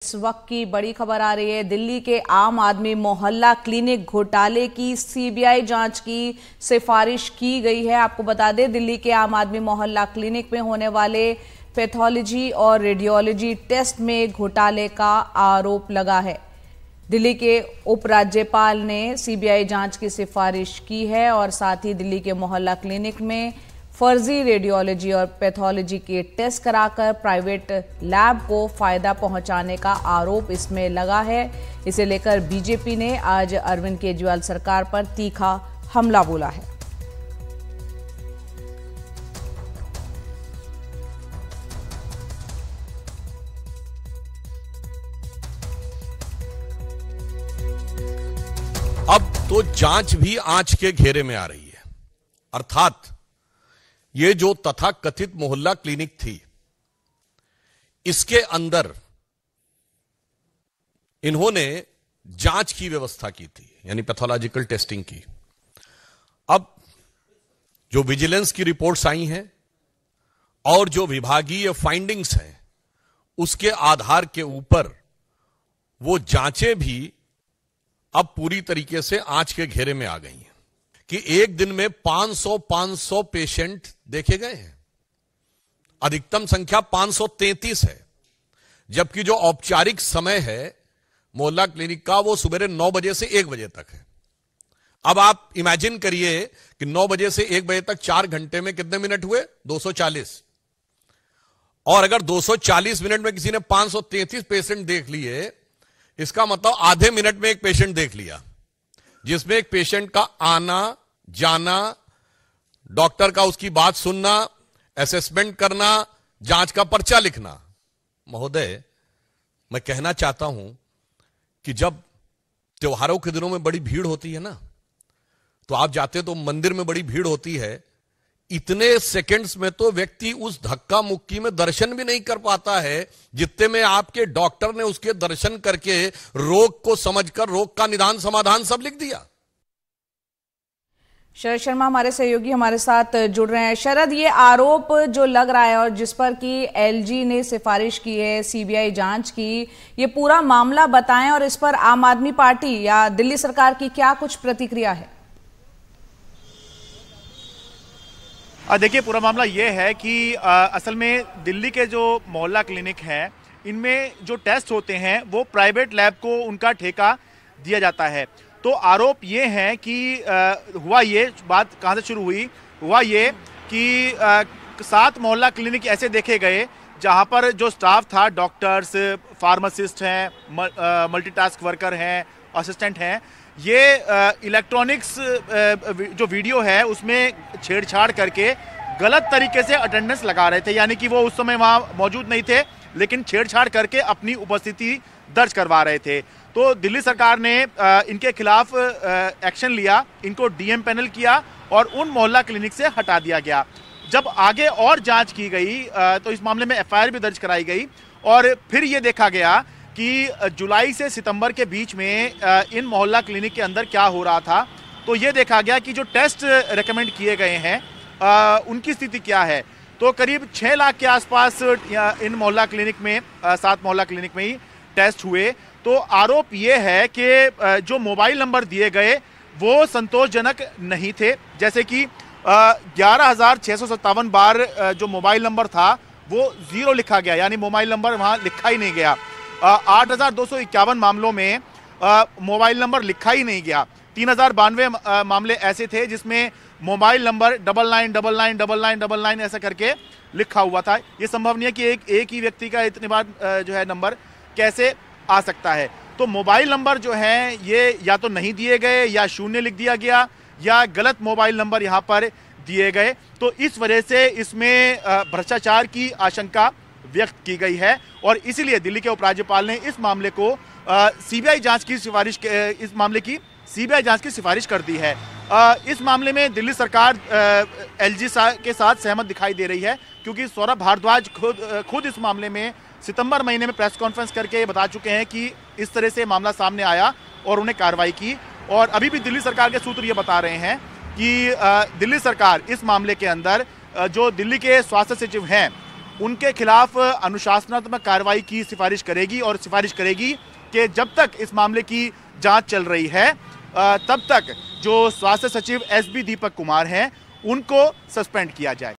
इस वक्त की बड़ी खबर आ रही है। दिल्ली के आम आदमी मोहल्ला क्लिनिक घोटाले की सीबीआई जांच की सिफारिश की गई है। आपको बता दें, दिल्ली के आम आदमी मोहल्ला क्लिनिक में होने वाले पैथोलॉजी और रेडियोलॉजी टेस्ट में घोटाले का आरोप लगा है। दिल्ली के उपराज्यपाल ने सीबीआई जांच की सिफारिश की है और साथ ही दिल्ली के मोहल्ला क्लिनिक में फर्जी रेडियोलॉजी और पैथोलॉजी के टेस्ट कराकर प्राइवेट लैब को फायदा पहुंचाने का आरोप इसमें लगा है। इसे लेकर बीजेपी ने आज अरविंद केजरीवाल सरकार पर तीखा हमला बोला है। अब तो जांच भी आंच के घेरे में आ रही है। अर्थात ये जो तथाकथित मोहल्ला क्लिनिक थी, इसके अंदर इन्होंने जांच की व्यवस्था की थी, यानी पैथोलॉजिकल टेस्टिंग की। अब जो विजिलेंस की रिपोर्ट्स आई हैं और जो विभागीय फाइंडिंग्स हैं, उसके आधार के ऊपर वो जांचें भी अब पूरी तरीके से आंच के घेरे में आ गई हैं कि एक दिन में 500 पेशेंट देखे गए हैं। अधिकतम संख्या 533 है, जबकि जो औपचारिक समय है मोहल्ला क्लिनिक का वो सुबह 9 बजे से 1 बजे तक है। अब आप इमेजिन करिए कि 9 बजे से 1 बजे तक 4 घंटे में कितने मिनट हुए? 240। और अगर 240 मिनट में किसी ने 533 पेशेंट देख लिए, इसका मतलब आधे मिनट में एक पेशेंट देख लिया, जिसमें एक पेशेंट का आना जाना, डॉक्टर का उसकी बात सुनना, असेसमेंट करना, जांच का पर्चा लिखना। महोदय, मैं कहना चाहता हूं कि जब त्योहारों के दिनों में बड़ी भीड़ होती है ना, तो आप जाते तो मंदिर में बड़ी भीड़ होती है। इतने सेकंड्स में तो व्यक्ति उस धक्का मुक्की में दर्शन भी नहीं कर पाता है, जितने में आपके डॉक्टर ने उसके दर्शन करके रोग को समझकर रोग का निदान समाधान सब लिख दिया। शरद शर्मा हमारे सहयोगी हमारे साथ जुड़ रहे हैं। शरद, ये आरोप जो लग रहा है और जिस पर कि एलजी ने सिफारिश की है सीबीआई जांच की, ये पूरा मामला बताएं और इस पर आम आदमी पार्टी या दिल्ली सरकार की क्या कुछ प्रतिक्रिया है? देखिए, पूरा मामला ये है कि असल में दिल्ली के जो मोहल्ला क्लिनिक हैं, इनमें जो टेस्ट होते हैं वो प्राइवेट लैब को उनका ठेका दिया जाता है। तो आरोप ये है कि हुआ ये, बात कहाँ से शुरू हुई, हुआ ये कि 7 मोहल्ला क्लिनिक ऐसे देखे गए जहाँ पर जो स्टाफ था, डॉक्टर्स, फार्मासिस्ट हैं, मल्टीटास्क वर्कर हैं, असिस्टेंट हैं, ये इलेक्ट्रॉनिक्स जो वीडियो है उसमें छेड़छाड़ करके गलत तरीके से अटेंडेंस लगा रहे थे। यानी कि वो उस समय वहाँ मौजूद नहीं थे, लेकिन छेड़छाड़ करके अपनी उपस्थिति दर्ज करवा रहे थे। तो दिल्ली सरकार ने इनके खिलाफ एक्शन लिया, इनको डीएम पैनल किया और उन मोहल्ला क्लिनिक से हटा दिया गया। जब आगे और जांच की गई तो इस मामले में एफआईआर भी दर्ज कराई गई और फिर ये देखा गया कि जुलाई से सितंबर के बीच में इन मोहल्ला क्लिनिक के अंदर क्या हो रहा था। तो ये देखा गया कि जो टेस्ट रेकमेंड किए गए हैं उनकी स्थिति क्या है। तो करीब 6 लाख के आसपास इन मोहल्ला क्लिनिक में, 7 मोहल्ला क्लिनिक में ही टेस्ट हुए। तो आरोप ये है कि जो मोबाइल नंबर दिए गए वो संतोषजनक नहीं थे। जैसे कि 11,657 बार जो मोबाइल नंबर था वो 0 लिखा गया, यानी मोबाइल नंबर वहाँ लिखा ही नहीं गया। 8,251 मामलों में मोबाइल नंबर लिखा ही नहीं गया। 3,092 मामले ऐसे थे जिसमें मोबाइल नंबर 99999999 ऐसा करके लिखा हुआ था। ये संभव नहीं है कि एक ही व्यक्ति का इतनी बार जो है नंबर कैसे आ सकता है। तो मोबाइल नंबर जो है ये या तो नहीं दिए गए, या शून्य लिख दिया गया, या गलत मोबाइल नंबर यहाँ पर दिए गए। तो इस वजह से इसमें भ्रष्टाचार की आशंका व्यक्त की गई है और इसीलिए दिल्ली के उपराज्यपाल ने इस मामले को सीबीआई जांच की सिफारिश, इस मामले की सीबीआई जांच की सिफारिश कर दी है। इस मामले में दिल्ली सरकार एलजी के साथ सहमत दिखाई दे रही है, क्योंकि सौरभ भारद्वाज खुद इस मामले में सितंबर महीने में प्रेस कॉन्फ्रेंस करके बता चुके हैं कि इस तरह से मामला सामने आया और उन्हें कार्रवाई की। और अभी भी दिल्ली सरकार के सूत्र ये बता रहे हैं कि दिल्ली सरकार इस मामले के अंदर जो दिल्ली के स्वास्थ्य सचिव हैं उनके खिलाफ अनुशासनात्मक कार्रवाई की सिफारिश करेगी और सिफारिश करेगी कि जब तक इस मामले की जांच चल रही है तब तक जो स्वास्थ्य सचिव एसबी दीपक कुमार हैं उनको सस्पेंड किया जाए।